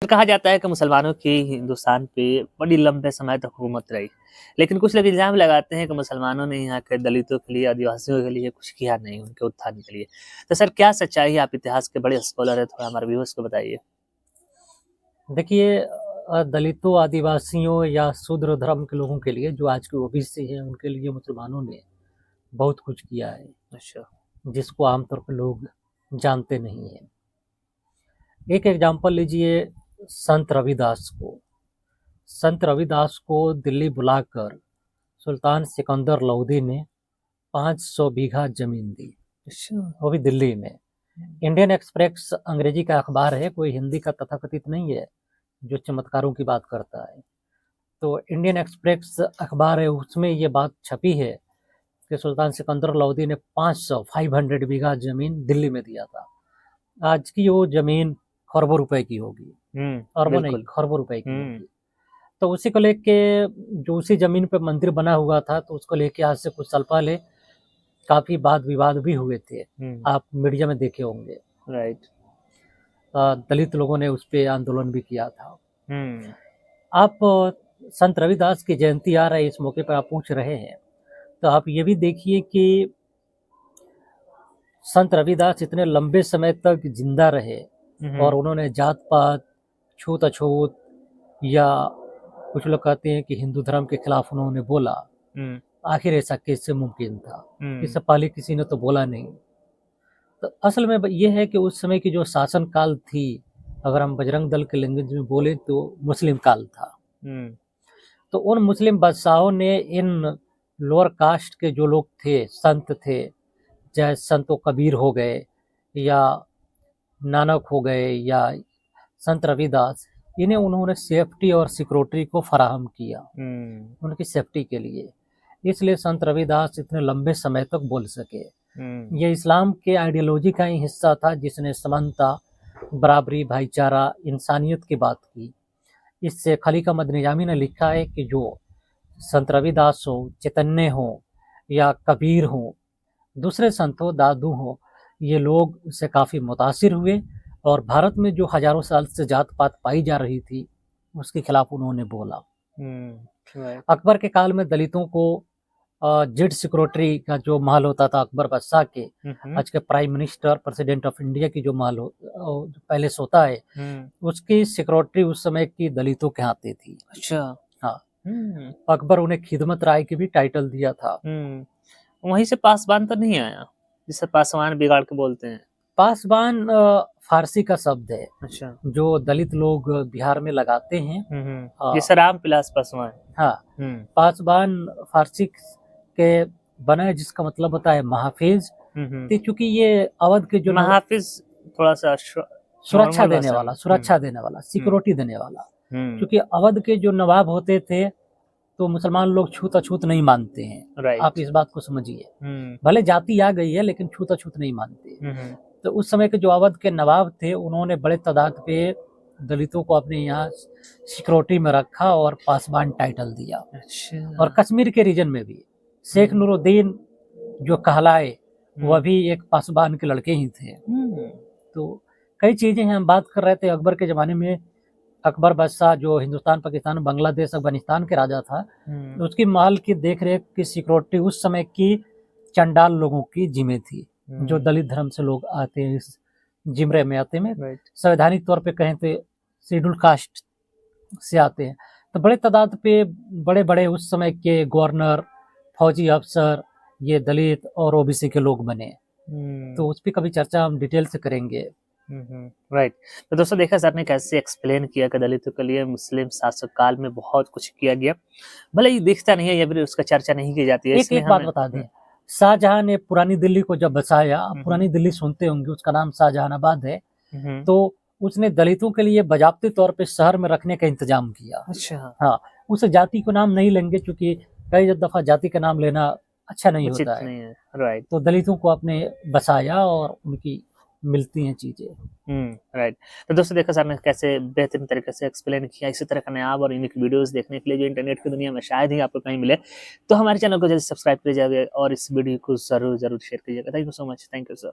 कहा जाता है कि मुसलमानों की हिंदुस्तान पे बड़ी लंबे समय तक हुकूमत रही, लेकिन कुछ लोग इल्ज़ाम लगाते हैं कि मुसलमानों ने यहाँ के दलितों के लिए, आदिवासियों के लिए कुछ किया नहीं, उनके उत्थान के लिए। तो सर क्या सच्चाई है? आप इतिहास के बड़े स्कॉलर हैं, थोड़ा हमारे व्यूअर्स को बताइए। देखिए दलितों, आदिवासियों या शूद्र धर्म के लोगों के लिए जो आज के ओबीसी हैं, उनके लिए मुसलमानों ने बहुत कुछ किया है, अच्छा। जिसको आमतौर पर लोग जानते नहीं हैं। एक एग्जाम्पल लीजिए संत रविदास को। संत रविदास को दिल्ली बुलाकर सुल्तान सिकंदर लोदी ने 500 बीघा जमीन दी, अच्छा। वो भी दिल्ली में। इंडियन एक्सप्रेस अंग्रेजी का अखबार है, कोई हिंदी का तथाकथित नहीं है जो चमत्कारों की बात करता है। तो इंडियन एक्सप्रेस अखबार है, उसमें ये बात छपी है कि सुल्तान सिकंदर लोदी ने 500 बीघा जमीन दिल्ली में दिया था। आज की वो जमीन खरबों रुपए की होगी, अरबों नहीं, बिल्कुल। खरबों रुपए की होगी। तो उसी को लेके जो उसी जमीन पे मंदिर बना हुआ था, तो उसको लेके आज से कुछ साल पहले काफी वाद विवाद भी हुए थे। आप मीडिया में देखे होंगे। राइट। दलित लोगों ने उस पे आंदोलन भी किया था। राइट। आप संत रविदास की जयंती आ रही है, इस मौके पर आप पूछ रहे हैं, तो आप ये भी देखिए कि संत रविदास इतने लंबे समय तक जिंदा रहे और उन्होंने जात पात, छूत अछूत या कुछ लोग कहते हैं कि हिंदू धर्म के खिलाफ उन्होंने बोला। आखिर ऐसा कैसे मुमकिन था? इससे पहले किसी ने तो बोला नहीं। तो असल में ये है कि उस समय की जो शासन काल थी, अगर हम बजरंग दल के लैंग्वेज में बोले तो मुस्लिम काल था। तो उन मुस्लिम बादशाहों ने इन लोअर कास्ट के जो लोग थे, संत थे, चाहे संतो कबीर हो गए या नानक हो गए या संत रविदास, इन्हें उन्होंने सेफ्टी और सिक्योरिटी को फराहम किया उनकी सेफ्टी के लिए। इसलिए संत रविदास इतने लंबे समय तक बोल सके। ये इस्लाम के आइडियोलॉजी का ही हिस्सा था, जिसने समानता, बराबरी, भाईचारा, इंसानियत की बात की। इससे खलीका मद निजामी ने लिखा है कि जो संत रविदास हो, चैतन्य हो या कबीर हो, दूसरे संत हो, दादू हो, ये लोग इससे काफ़ी मुतासिर हुए और भारत में जो हजारों साल से जात पात पाई जा रही थी, उसके खिलाफ उन्होंने बोला। अकबर के काल में दलितों को जेड सिक्योरिटी का जो महल होता था अकबर बादशाह के, आज के prime minister, president of India की जो महल पैलेस होता है, उसकी सिक्योरिटी उस समय की दलितों के हाथे थी। अच्छा। हाँ। अकबर उन्हें खिदमत राय की भी टाइटल दिया था। वहीं से पासवान तो नहीं आया, जिसे पासवान बिगाड़ के बोलते हैं? पासवान फारसी का शब्द है। अच्छा। जो दलित लोग बिहार में लगाते हैं। जैसे राम विलास पासवान। हाँ। पासवान फारसी के बना, जिसका मतलब होता है महाफिज। क्योंकि ये अवध के जो महाफिज थोड़ा सा सुरक्षा देने वाला, सिक्योरिटी देने वाला। क्योंकि अवध के जो नवाब होते थे, तो मुसलमान लोग छूत अछूत नहीं मानते हैं। आप इस बात को समझिए। भले जाति आ गई है, लेकिन छूत अछूत नहीं मानते। तो उस समय के जो अवध के नवाब थे, उन्होंने बड़े तादाद पे दलितों को अपने यहाँ सिक्योरिटी में रखा और पासवान टाइटल दिया। अच्छा। और कश्मीर के रीजन में भी शेख नूरुद्दीन जो कहलाए, वह भी एक पासवान के लड़के ही थे। तो कई चीजें हैं। हम बात कर रहे थे अकबर के जमाने में, अकबर बादशाह जो हिंदुस्तान, पाकिस्तान, बांग्लादेश, अफगानिस्तान के राजा था, उसकी महल की देखरेख की सिक्योरिटी उस समय की चंडाल लोगों की जिम्मे थी, जो दलित धर्म से लोग आते हैं, इस जिमरे में आते हैं, संवैधानिक तौर पे कहें तो शेड्यूल कास्ट से आते हैं। तो बड़े तादाद पे बड़े बड़े उस समय के गवर्नर, फौजी अफसर, ये दलित और ओबीसी के लोग बने। तो उस पर कभी चर्चा हम डिटेल से करेंगे। राइट। तो दोस्तों देखा सर ने कैसे एक्सप्लेन किया कि दलितों के लिए मुस्लिम शासक काल में बहुत कुछ किया गया, भले ही दिखता नहीं है या फिर उसका चर्चा नहीं की जाती है। एक बात बता दें, शाहजहां ने पुरानी दिल्ली को जब बसाया, पुरानी दिल्ली सुनते होंगे, उसका नाम शाहजहानाबाद है, तो उसने दलितों के लिए बजाबते तौर पे शहर में रखने का इंतजाम किया। अच्छा। हाँ, उस जाति को नाम नहीं लेंगे, क्योंकि कई दफा जाति का नाम लेना अच्छा नहीं होता है। नहीं है। राइट। तो दलितों को आपने बसाया और उनकी मिलती हैं चीजें। राइट। तो दोस्तों देखा सर ने कैसे बेहतरीन तरीके से एक्सप्लेन किया। इसी तरह का नया और यूनिक वीडियोस देखने के लिए जो इंटरनेट की दुनिया में शायद ही आपको कहीं मिले, तो हमारे चैनल को जल्दी सब्सक्राइब कीजिए और इस वीडियो को जरूर शेयर कीजिएगा। Thank you so much. Thank you sir.